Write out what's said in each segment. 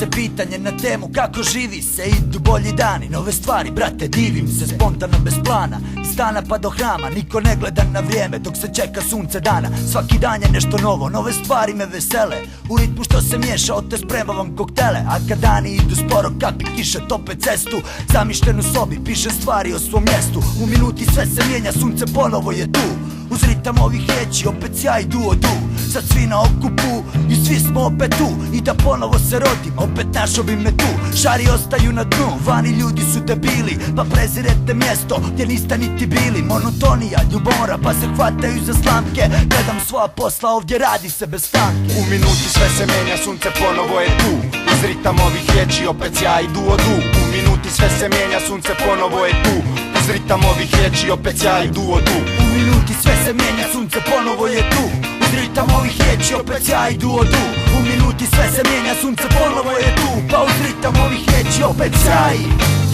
se pitanje na temu kako živi se. Idu bolji dani, nove stvari, brate, divim se. Spontano bez plana, iz stana pa do hrama. Niko ne gleda na vrijeme dok se čeka sunce dana. Svaki dan je nešto novo, nove stvari me vesele. U ritmu što se miješa, od te spremavam koktele. A kad dani idu sporo, kapi kiše tope cestu. Zamišljen u sobi, piše stvari o svom mjestu. U minuti sve se mijenja, sunce ponovo je tu. Uz ritam ovih riječi opet sjaj duo du. Sad svi na okupu i svi smo opet tu. I da ponovo se rodim, opet našo bi me tu. Šari ostaju na dnu, vani ljudi su debili. Pa prezirete mjesto gdje niste niti bili. Monotonija, ljubomora pa se hvataju za slamke. Gledam svoja posla, ovdje radi se bez stanke. U minuti sve se menja, sunce ponovo je tu. Uz ritam ovih riječi opet sjaj duo du. U minuti sve se mijenja, sunce ponovo je tu. Uz ritam ovih riječi opet sjaj duo du. U minuti sve se mijenja, sunce ponovo je tu. Uz ritam ovih riječi opet sjaj duo du. U minuti sve se mijenja, sunce ponovo je tu. Pa uz ritam ovih riječi opet sjaj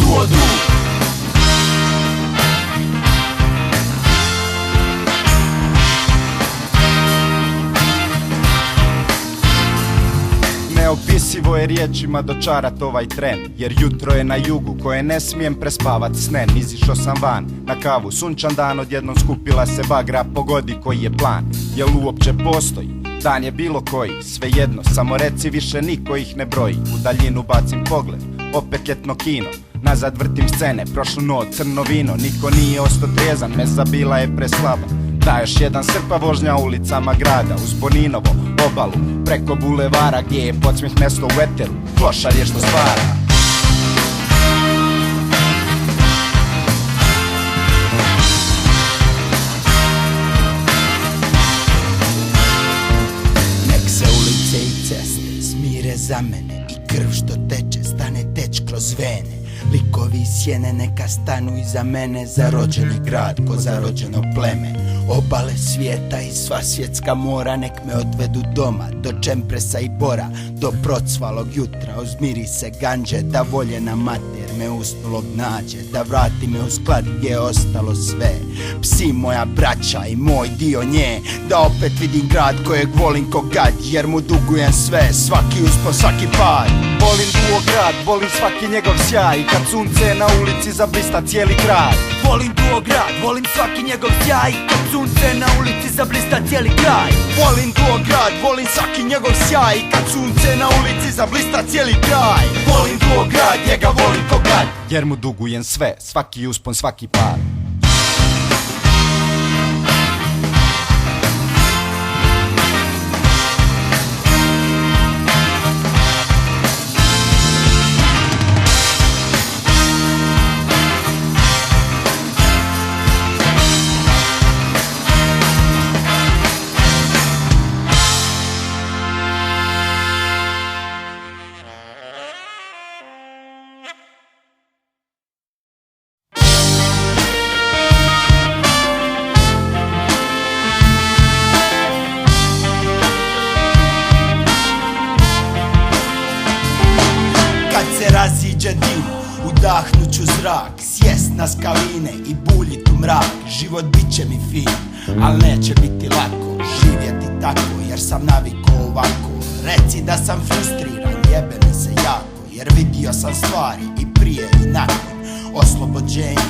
duo du. Neopisivo je riječima dočarat ovaj tren, jer jutro je na jugu koje ne smijem prespavat snen. Izišao sam van na kavu, sunčan dan, odjednom skupila se bagra. Pogodi koji je plan, jel uopće postoji dan je bilo koji, svejedno, samo reci više niko ih ne broji. U daljinu bacim pogled, opet ljetno kino. Nazad vrtim scene, prošlu noć crno vino. Niko nije ostao trijezan, meza bila je preslaba. Da još jedan srpa vožnja ulicama grada. Uz Boninovo obalu, preko bulevara gdje je podsmijeh mesto u eteru. Klošar je što stvara. Nek se ulice i ceste smire za mene i krv što teče stane teć kroz vene. Likovi sjene neka stanu iza mene. Zarođeni grad ko zarođeno pleme. Obale svijeta i sva svjetska mora nek me odvedu doma, do Čempresa i Bora, do procvalog jutra uz mirise ganđe. Da voljena mater me usnulog nađe, da vrati me u sklad gdje je ostalo sve. Psi moja braća i moj dio nje, da opet vidim grad kojeg volim ko gad, jer mu dugujem sve, svaki uspon, svaki pad. Volim duo grad, volim svaki njegov sjaj, kad sunce na ulici zablista cijeli kraj. Volim duo grad, volim svaki njegov sjaj, kad sunce na ulici zablista cijeli kraj. Volim duo grad, volim svaki njegov sjaj, kad sunce na ulici zablista cijeli kraj. Volim duo grad, njega volim ko gad, jer mu dugujem sve, svaki uspon, svaki pad. Raziđe dim, udahnuću zrak, sjest na skaline i buljit u mrak. Život bit će mi fin, al neće biti lako živjeti tako, jer sam naviko ovako. Reci da sam frustriran, jebe mi se jako, jer vidio sam stvari i prije i nakon oslobođenja,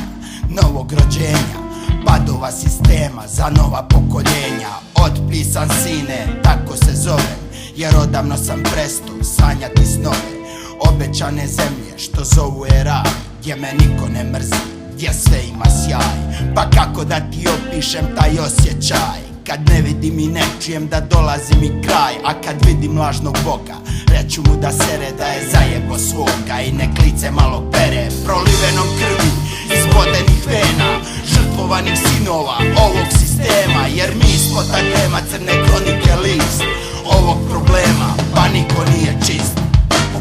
novog rođenja, padova sistema za nova pokoljenja. Otpisan sine, tako se zovem, jer odavno sam prestao sanjati snove. Obećane zemlje što zovu je raj, gdje me niko ne mrzi, gdje sve ima sjaj. Pa kako da ti opišem taj osjećaj, kad ne vidim i ne čujem da dolazi mi kraj. A kad vidim lažnog Boga, reću mu da sere da je zajebo svoga. I nek lice malo pere prolivenom krvi iz vodenih vena, žrtvovanih sinova ovog sistema. Jer mi smo ta tema, crne kronike list ovog problema, pa niko nije čist.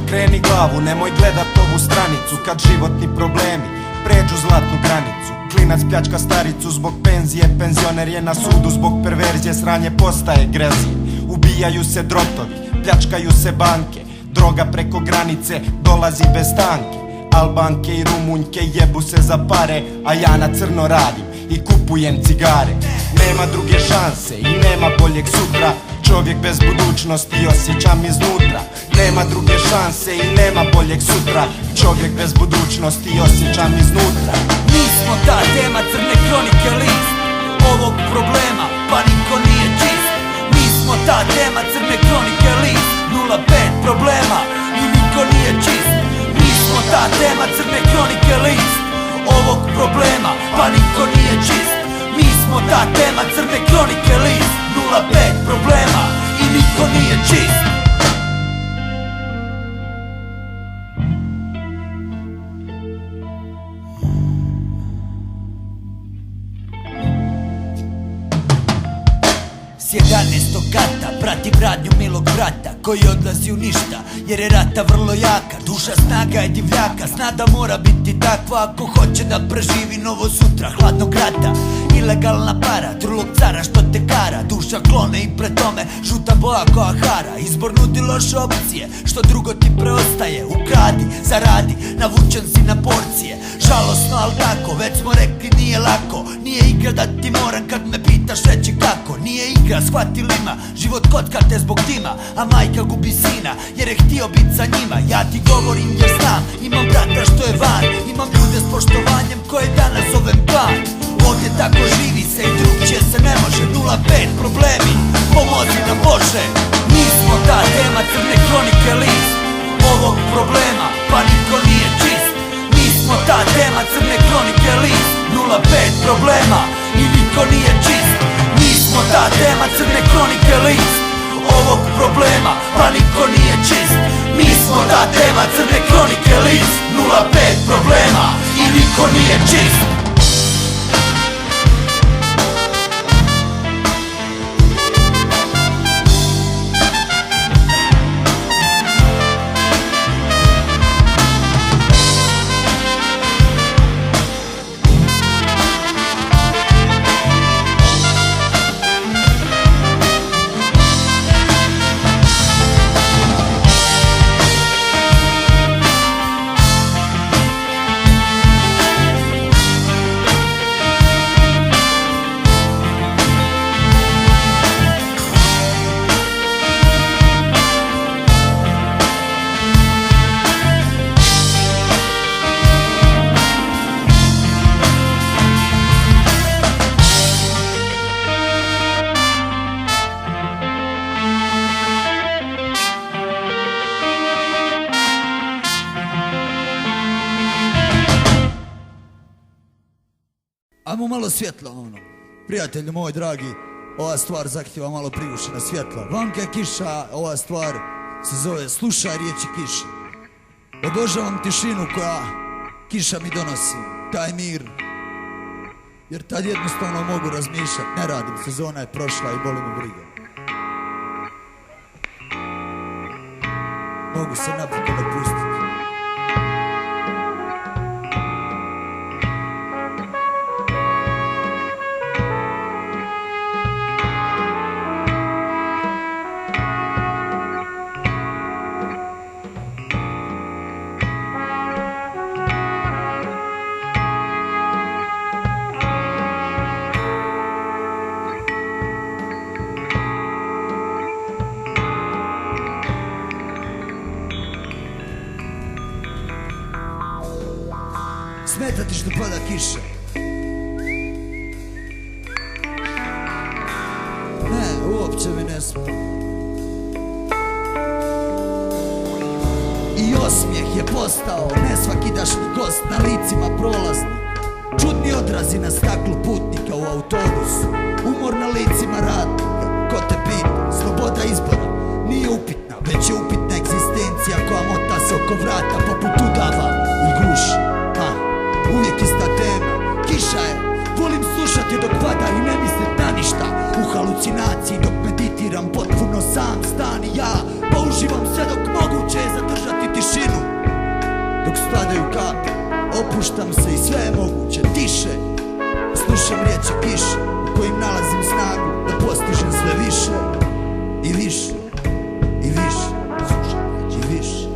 Okreni glavu, nemoj gledat ovu stranicu, kad životni problemi pređu zlatnu granicu. Klinac pljačka staricu zbog penzije, penzioner je na sudu zbog perverzije, sranje postaje grezije. Ubijaju se drotovi, pljačkaju se banke, droga preko granice dolazi bez tanke. Albanke i Rumunjke jebu se za pare, a ja na crno radim i kupujem cigare. Nema druge šanse i nema boljeg sutra, Čovjek bez budućnosti osjećam iznutra. Nema druge šanse i nema boljeg sutra. Čovjek bez budućnosti osjećam iznutra. Mi smo ta tema, crne kronike list ovog problema, pa niko nije čist. Mi smo ta tema, crne kronike list 05 problema i niko nije čist. Mi smo ta tema, crne kronike list ovog problema, pa niko nije čist. Mi smo ta tema, crne kronike list 05 problema i niko nije čist. S 11. kata pratim radnju milog brata koji odlazi u ništa jer je rata vrlo jaka. Duša snaga je divljaka, zna da mora biti takva ako hoće da preživi novo sutra hladnog rata. Ilegalna para, trulog cara što te kara, duša klone i pre tome žuta boja koja hara. Izbor nudi loše opcije, što drugo ti preostaje, ukradi, zaradi, navučen si na porcije. Žalosno, al tako, već smo rekli nije lako. Nije igra da ti moram kad me pitaš reći kako. Nije igra, shvatili ma, život kockate zbog tima, a majka gubi sina jer je htio bit sa njima. Ja ti govorim jer znam, imam brata što je van, imam ljude s poštovanjem koje danas zovem plan. Ovdje tako živi se i drugčije se ne može. 05 problemi, pomozi nam Bože. Mi smo ta tema, crne kronike list ovog problema, pa niko nije čist. Mi smo ta tema, crne kronike list 05 problema i niko nije čist. Mi smo ta tema, crne kronike list ovog problema, pa niko nije čist. Mi smo ta tema, crne kronike list 05 problema i niko nije čist. Ajmo malo svjetla, ono. Prijatelju moj dragi, ova stvar zahtjeva malo prigušena svjetla. Vanka je kiša, ova stvar se zove Slušaj riječi kiše. Obožavam tišinu koja kiša mi donosi, taj mir. Jer tad jednostavno mogu razmišljati, ne radim, sezona je prošla i boli me briga. Mogu se napokon opustiti. Smeta ti što pada kiša? Ne, uopće mi ne smeta. I osmijeh je postao nesvakidašnji gost na licima prolazni. Čudni odrazi na staklu putnika u autobusu. Umor na licima radnika. Ko te pita, sloboda izbora nije upitna, već je upitna egzistencija koja mota se oko vrata poput udava i guši. Uvijek ista tema, kiša je. Volim slušati dok pada i ne mislit na ništa. U halucinaciji dok meditiram potpuno sam stan i ja. Pa uživam sve dok moguće je zadržati tišinu. Dok spadaju kape, opuštam se i sve je moguće tiše. Slušam riječi kiše u kojim nalazim snagu da postižem sve više i više i više. Slušam riječi više.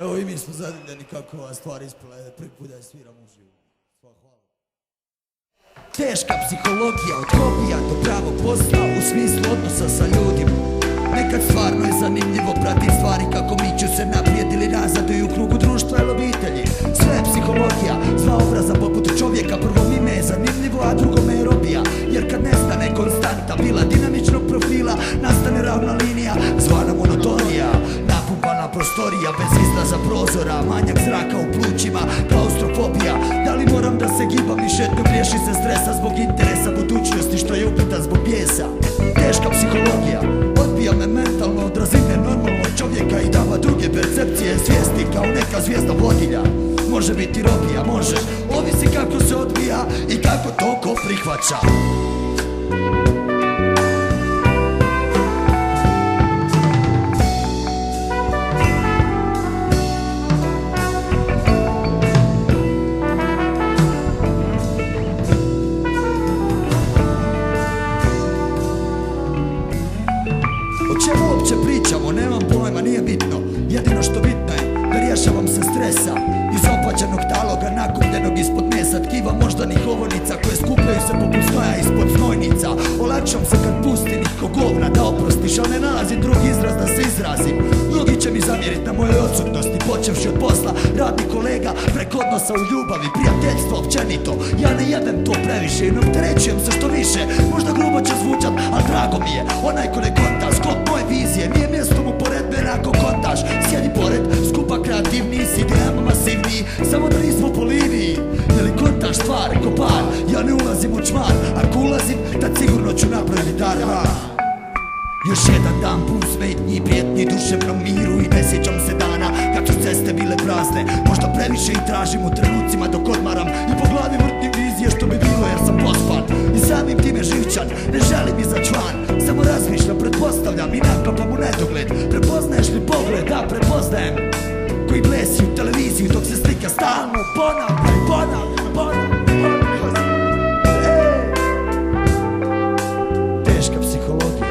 Evo i mi smo zadivljeni kako ova stvar ispala, prvi put da je sviram uživo. Hvala. Teška psihologija od hobija do pravog posla u smislu odnosa sa ljudima. Nekad stvarno je zanimljivo pratit stvari kako miću se naprijed ili nazaduju u krugu društva ili obitelji. Sve je psihologija, zva obraza poput čovjeka. Prvo ime je zanimljivo, a drugo me je robija. Jer kad nestane konstanta bila dinamičnog profila, nastane ravna linija zvana monotonija. Napumpana prostorija bez izlaza prozora, manjak zraka u plućima, klaustrofobija. Da li moram da se gibam i šetnjom, riješi se stresa zbog interesa budućnosti što je upita zbog bijesa. Teška psihologija odbija me mentalno od razine normalnog čovjeka i dava druge percepcije svijesti kao neka zvijezda vodilja. Može biti robija, može, ovisi kako se odbija i kako to ko prihvaća. O čemu uopće pričamo, nemam pojma, nije bitno. Jedino što bitno je da rješavam se stresa iz opađenog taloga nakupljenog ispod mesa, tkiva moždanih ovonica koje skupljaju se poput znoja ispod znojnica. Olakšam se kad pustim ih ko govna da oprostiš, al ne nalazim drugi izraz da se izrazim. Mnogi će mi zamjerit na mojoj odsutnosti, počevši od posla, radnih kolega, preko odnosa u ljubavi, prijateljstva općenito. Ja ne jedem to previše i ne opterećujem se što više. Možda grubo će zvučat, al drago mi je. Onaj ko ne konta sklop moje vizije, nije mjesto mu pored mene ako kontaš. Sjedi pored, skupa kreativniji, si idejama masivniji, samo da nismo po liniji. Je li kontaš stvar, ko par, ja ne ulazim u čvar. Ako ulazim, tad sigurno ću napraviti dar. Još jedan dan pun smetnji i prijetnji duševnom miru i ne sjećam se dana kad su ceste bile prazne. Možda previše i tražim u trenucima dok odmaram i po glavi vrtim vizije što bi bilo jer sam pospan. I samim time živčan, ne želim izać van, samo razmišljam, pretpostavljam i naklapam u nedogled. Prepoznaješ li pogled? Da, prepoznajem. Koji blesi u televiziju dok se slika stalno ponavlja. Teška psihologija.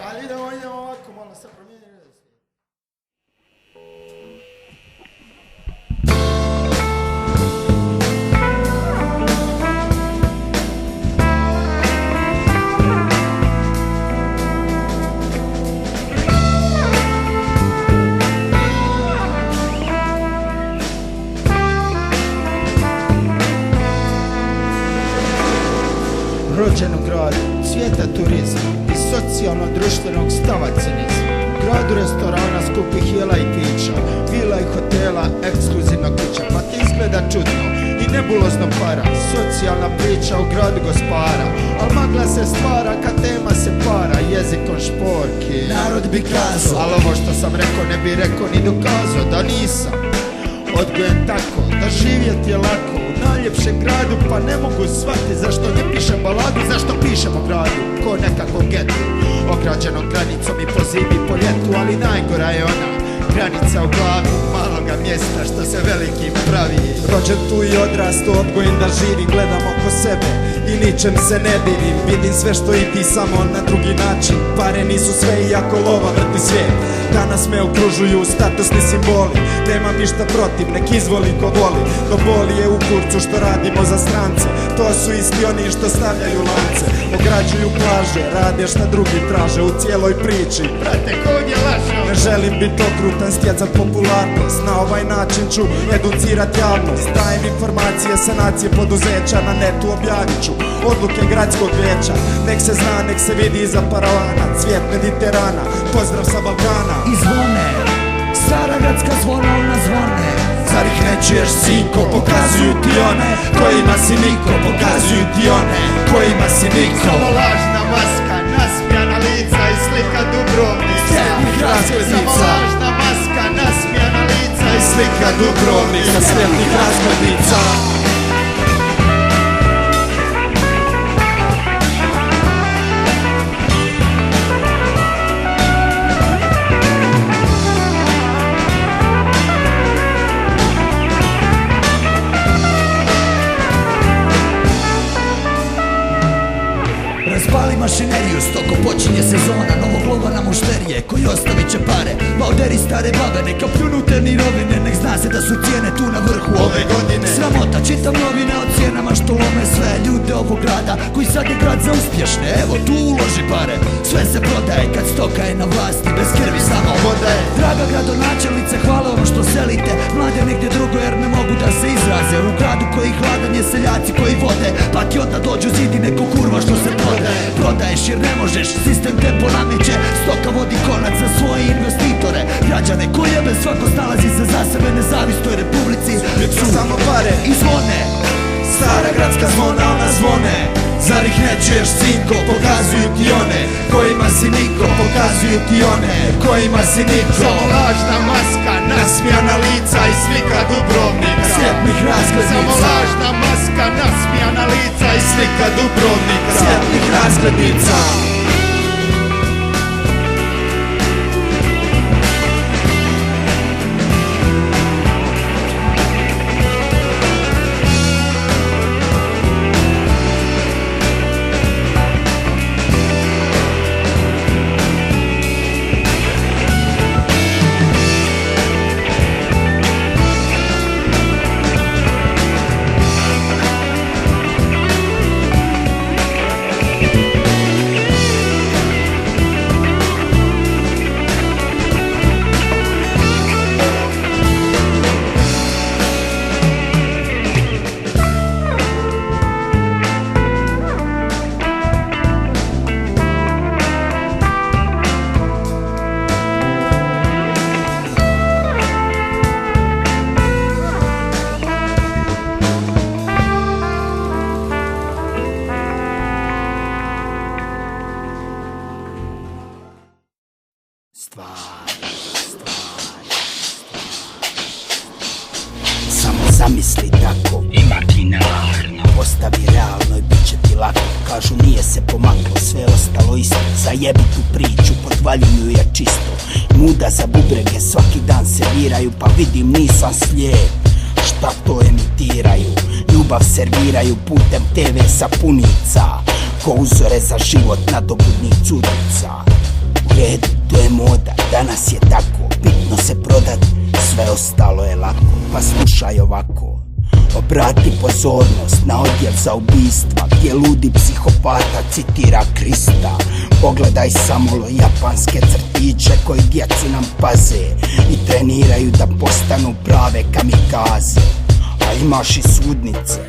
Ali idemo ovako, malo se promijeniti. Rođen u gradu, svijeta turizma i socijalno-društvenog stava cinizma. U gradu restorana, skupih jela i pića, vila i hotela, ekskluzivna kuća. Pa ti izgleda čudno i nebulozno para, socijalna priča u gradu gospara. Al magla se stvara kad tema se para, jezikom šporki. Narod bi kazao, al ovo što sam rekao ne bi rekao ni dokazao da nisam odgojen tako, da živjeti je lako u najljepšem gradu. Pa ne mogu shvatiti zašto ne pišem baladu, zašto pišem o gradu ko nekakvom getu, ograđenom granicom i po zimi i po ljetu. Ali najgora je ona granica u glavi maloga mjesta što se velikim pravi. Rođen tu i odrasto, odgojen da živim, gledam oko sebe i ničem se ne divim. Vidim sve što i ti, samo na drugi način. Pare nisu sve iako lova vrti svijet. Danas me okružuju statusni simboli, nemam ništa protiv, nek izvoli ko voli. No boli je u kurcu što radimo za strance, to su isti oni što stavljaju lance. Ograđuju plaže, rade šta drugi traže u cijeloj priči. Brate, kog je lažao? Ne želim biti okrutan, stjecat popularnost. Na ovaj način ću educirat javnost. Dajem informacije, sanacije poduzeća, na netu objavit ću odluke gradskog vijeća. Nek se zna, nek se vidi iza paravana, cvijet Mediterana, pozdrav sa Balkana. I zvone, stara gradska zvona, ona zvone. Zar ih ne čuješ, sinko? Pokazuju ti one kojima si niko, pokazuju ti one kojima si niko. Samo lažna maska, nasmijana lica i slika Dubrovnika. Sretnih razglednica. Samo lažna maska, nasmijana lica i slika Slika Dubrovnika, sretnih razglednica. Počinje sezona novog lova na mušterije koji ostavit će pare. Bauderi stare babe, neka pljunute ni rovine, nek zna se da su cijene tu na vrhu ove godine. Sramota, čitam novine o cijenama što lome sve ljude ovog grada koji sad je grad za uspješne. Evo tu uloži pare, sve se prodaje kad stoka je na vlasti, bez krvi samo vodaje. Draga gradonačelnice, hvala ono što selite mlade negdje drugo jer ne mogu da se izraze. U gradu koji hladan je seljaci koji vode, pa ti onda dođu zidi neko kurva što se prodaje. Prodaješ jer ne možeš, sistem tempo nameće, stoka vodi konac za svoje investitore. Građane koje bez svako snalazi se za sebe nezavisnoj republici su samo pare i zvone. Stara gradska zvona, ona zvone. Zar ih ne čuješ, sinko? Pokazuju ti one kojima si niko, pokazuju ti one kojima si niko. Samo lažna maska, nasmijana lica i slika Dubrovnika. Sjetnih razglednica. Samo lažna maska, nasmijana lica i slika Dubrovnika. Sjetnih razglednica. Samo zamisli tako, imaginarno. Postavi realno i bit će ti lako. Kažu nije se pomaklo, sve ostalo isto. Zajebi tu priču, podvaljuju je čisto. Muda za bubrege svaki dan serviraju, pa vidim nisam slijep. Šta to emitiraju? Ljubav serviraju putem TV sapunica, ko uzore za život nadobudnih curica. U redu, to je moda, danas je tako. Bitno se prodat, sve ostalo je lako. Pa slušaj ovako, obrati pozornost na odjel za ubistva, gdje ludi psihopata citira Krista. Pogledaj samolo japanske crtiće koji djecu nam paze i treniraju da postanu prave kamikaze. A imaš i sudnice,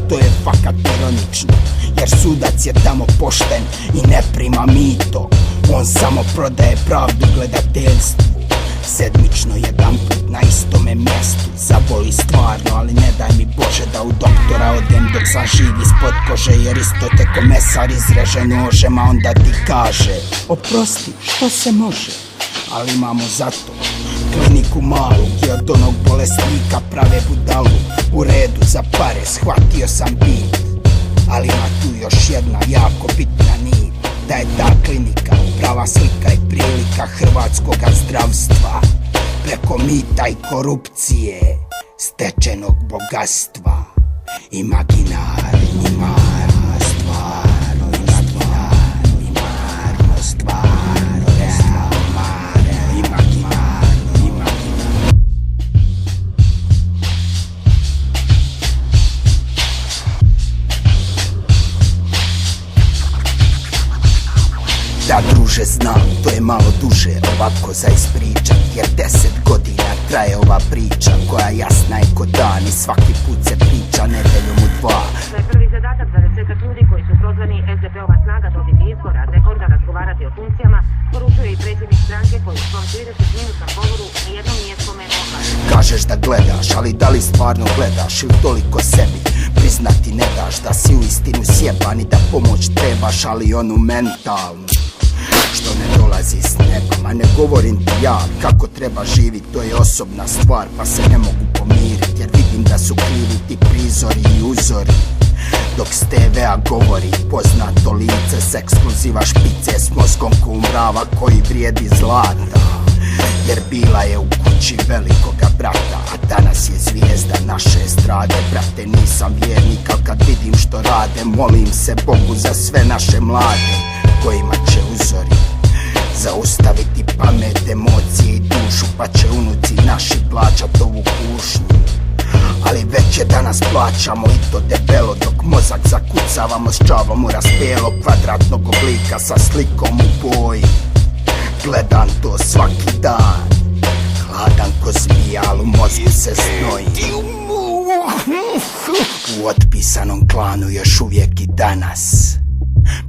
to je fakat ironično, jer sudac je tamo pošten i ne prima mito. On samo prodaje pravdu gledateljstvu. Sedmično jedanput na istome mjestu. Zaboli stvarno, ali ne daj mi Bože da u doktora odem dok sam živ ispod kože, jer isto te ko mesar izreže nožem, a onda ti kaže oprosti, što se može. Ali imamo zato kliniku malu gdje od onog bolesnika prave budalu. U redu za pare, shvatio sam bit, ali ima tu još jedna jako bitna nit. Da je ta klinika prava slika i prilika hrvatskoga zdravstva. Preko mita i korupcije stečenog bogatstva. Imaginarno, imarno, stvarno, imaginarno, imarno, stvarno, realno, imaginarno, imaginarno. Da druže znam, to je malo duže ovako za ispričat, jer 10 godina traje ova priča koja jasna je ko dan i svaki put se priča nedeljom u 2. Da je prvi zadatak za 10 ljudi koji su prozvani SDP-ova snaga dobiti izbor, a tek onda razgovarati o funkcijama, poručuje i predsjednik stranke koji u svom 30-minutnom govoru nijednom nije spomenuo Hašek. Kažeš da gledaš, ali da li stvarno gledaš ili toliko sebi priznati ne daš da si u istinu sjeban i da pomoć trebaš, ali onu mentalnu što ne dolazi s neba. Ma ne govorim ti ja kako treba živit, to je osobna stvar, pa se ne mogu pomirit, jer vidim da su krivi ti prizori i uzori. Dok s TV-a govori poznato lice s ekskluziva špice s mozgom ko umrava koji vrijedi zlata. Jer bila je u kući velikoga brata, a danas je zvijezda naše estrade. Brate, nisam vjernik, al kad vidim što rade, molim se Bogu za sve naše mlade, kojima će uzori zaustaviti pamet, emocije i dušu, pa će unuci naši plaćat ovu kušnju. Ali već je danas plaćamo i to debelo, dok mozak zakucavamo s čavom u raspelo kvadratnog oblika sa slikom u boji. Gledam to svaki dan, hladan ko zmija, al u mozgu se znoji. U otpisanom klanu još uvijek i danas,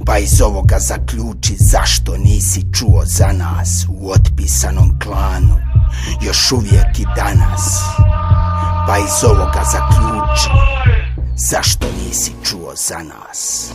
pa iz ovoga zaključi zašto nisi čuo za nas. U otpisanom klanu još uvijek i danas, pa iz ovoga zaključi zašto nisi čuo za nas.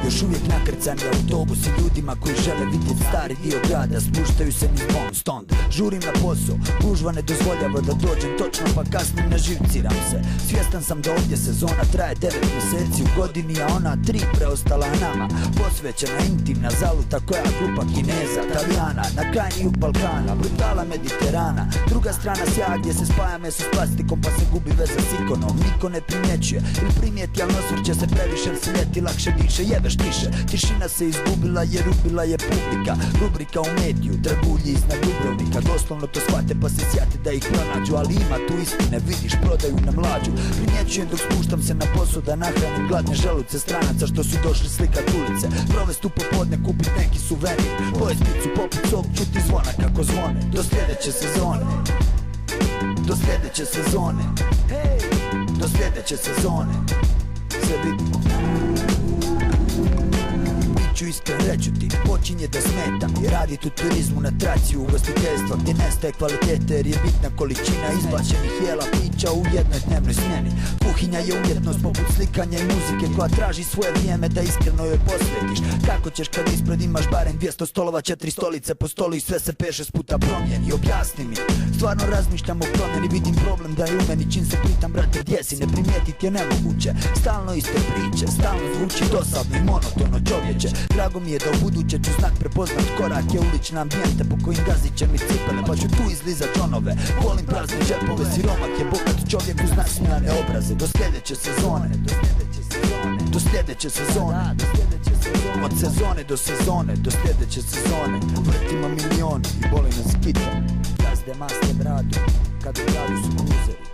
Još uvijek nakrcani autobusi ljudima koji žele vidjeti stari dio grada. Spuštaju se niz most, onda žurim na posao, gužva ne dozvoljava da dođem točno, pa kasnim na živciram se. Svjestan sam da ovdje sezona traje 9 mjeseci u godini, a ona 3 preostala nama. Posvećena, intimna, zaluta koja grupa Kineza, Talijana, na krajnji jug Balkana, brutala Mediterana. Druga strana sjaja gdje se spaja meso s plastikom, pa se gubi veza s ikonom. Niko ne primjećuje ili primijeti, ali osvrće se previše, jer se ljeti lakše diše. Jebeš tiše, tišina se izgubila jer ubila je publika. Rubrika u mediju, dragulji iznad Dubrovnika. Doslovno to shvate pa se sjate da ih pronađu, ali ima tu istine, vidiš, prodaju na mlađu. Primjećujem dok spuštam se na posao da nahranim gladne želuce stranaca što su došli slikat ulice. Provest u popodne, kupit neki suvenir, pojest picu, poput sok, čuti zvona kako zvone. Do sljedeće sezone, do sljedeće sezone, hej, do sljedeće sezone. Se vidi. Ću iskren, reću ti, počinje da smetam i radit u turizmu na traci ugostiteljstva gdje nestaje kvalitete jer je bitna količina izbačenih jela, pića u jednoj dnevnoj smjeni. Kuhinja je umjetnost poput slikanja i muzike koja traži svoje vrijeme da iskreno joj posvetiš. Kako ćeš kad ispred imaš barem 200 stolova, 4 stolice po stolu i sve se 5-6 puta promijeni? Objasni mi, stvarno razmišljam o promjeni, vidim problem da je u meni, čim se pitam brate gdje si, ne primijetit je nemoguće. Stalno iste priče, stalno zvuči dosadno i monotono čovječe. Drago mi je da u buduće ću znak prepoznat korake, ulične ambijente po kojim gazit će mi cipele, pa ću tu izlizat džonove. Volim prazne džepove, siromak je bogat čovjek uz nasmijane obraze. Do sljedeće sezone, do sljedeće sezone, od sezone do sezone, do sljedeće sezone. Vrtimo milioni i boli nas kita, gazde masne bradu, kad u gradu su kruzeri.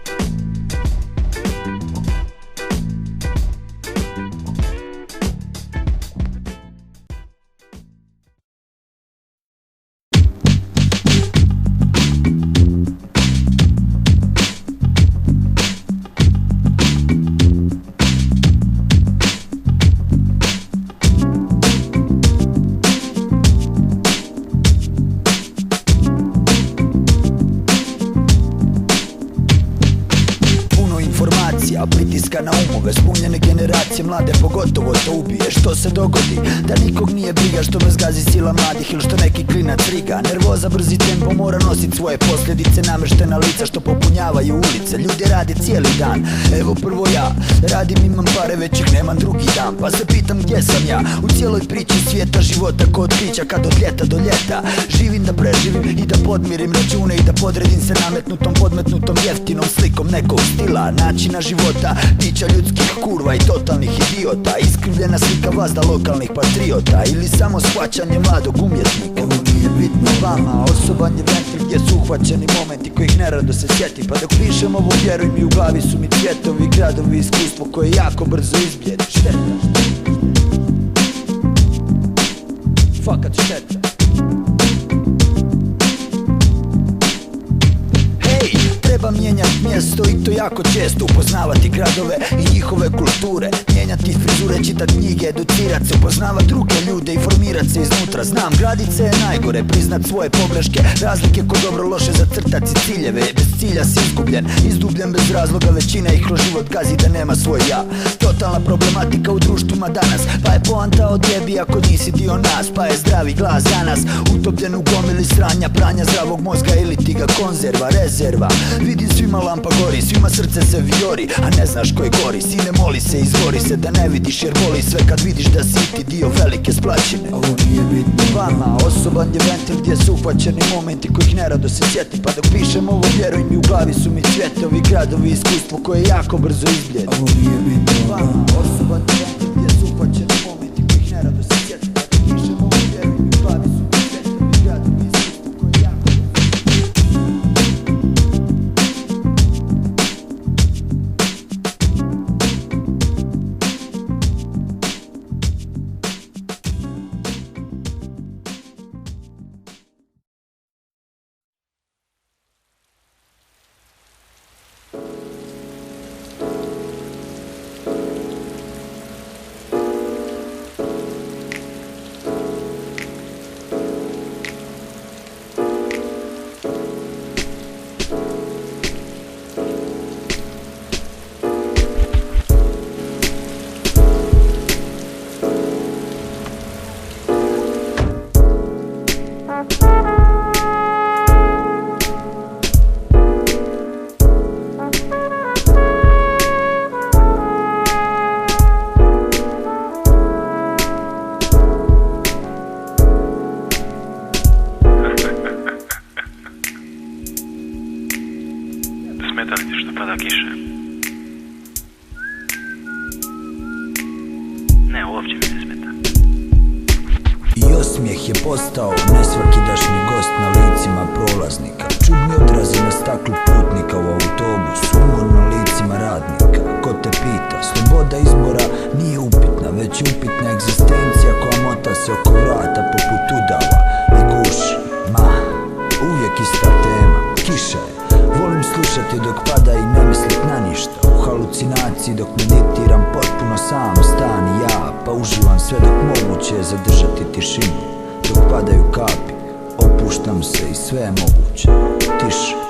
Pritiska na umove, spunjene generacije mlade, pogotovo to ubije. Što se dogodi? Da nikog nije briga što me zgazi sila mladih ili što neki klinac riga. Nervoza, brzi tempo mora nosit svoje posljedice, namještena lica što popunjavaju ulice. Ljudi rade cijeli dan, evo prvo ja radim, imam pare, već ih nemam drugi dan. Pa se pitam gdje sam ja u cijeloj priči svijeta života, ko otkrića kad od ljeta do ljeta živim da preživim i da podmirim račune i da podredim se nametnutom, podmetnutom jeftinom slikom nekog stila, načina života, bića ljudskih kurva i totalnih idiota. Iskrivljena slika vazda lokalnih patriota ili samo shvaćanje mladog umjetnika. Ovo nije bitno vama, osoban je ventil gdje su uhvaćeni momenti kojih nerado se sjeti. Pa dok pišem ovo, vjeruj mi, u glavi su mi cvjetovi, gradovi, iskustvo koje jako brzo izbljedi. Šteta, fakat šteta. Treba mijenjati mjesto i to jako često. Upoznavati gradove i njihove kulture, mijenjati frizure, čitat knjige, educirat se, upoznavat druge ljude i formirat se iznutra. Znam, gradit se je najgore, priznat svoje pogreške, razlike ko dobro loše, zacrtat si ciljeve. Bez cilja si izgubljen bez razloga, većina ih kroz život gazi da nema svoj ja. Totalna problematika u društvima danas, pa je poanta odjebi ako nisi dio nas. Pa je zdravi glas za nas utopljen u gomili sranja, pranja zdravog mozga ili ti ga konzerva, rezerva. Vidim svima lampa gori, svima srce se vijori, a ne znaš koji gori. Sine moli se, izgori se da ne vidiš jer boli sve kad vidiš da si ti dio velike splačine. Ovo nije bitno vama, osoban je ventil gdje su uhvaćeni momenti kojih nerado se sjeti. Pa dok pišem ovo vjeruj mi u glavi su mi cvjetovi, gradovi, iskustvo koje jako brzo izbljedi. Ovo nije bitno vama, osoban je ventil gdje su uhvaćeni momenti kojih nerado se sjeti. Pa dok pišem ovo vjeruj mi u glavi su mi cvjetovi, gradovi, iskustvo koje jako brzo Smeta li ti što pada kiša? Ne, uopće mi ne smeta. I osmijeh je postao nesvakidašnji gost na licima prolaznika. Čudni odrazi na staklu putnika u autobusu, umor na licima radnika. Ko te pita, sloboda izbora nije upitna, već je upitna egzistencija koja mota se oko vrata poput udava i guši. Ma, uvijek ista tema, kiša je. Volim slušati dok pada i ne mislit na ništa. U halucinaciji dok meditiram potpuno sam, stan i ja. Pa uživam sve dok moguće je zadržati tišinu. Dok padaju kapi, opuštam se i sve je moguće. Tiša.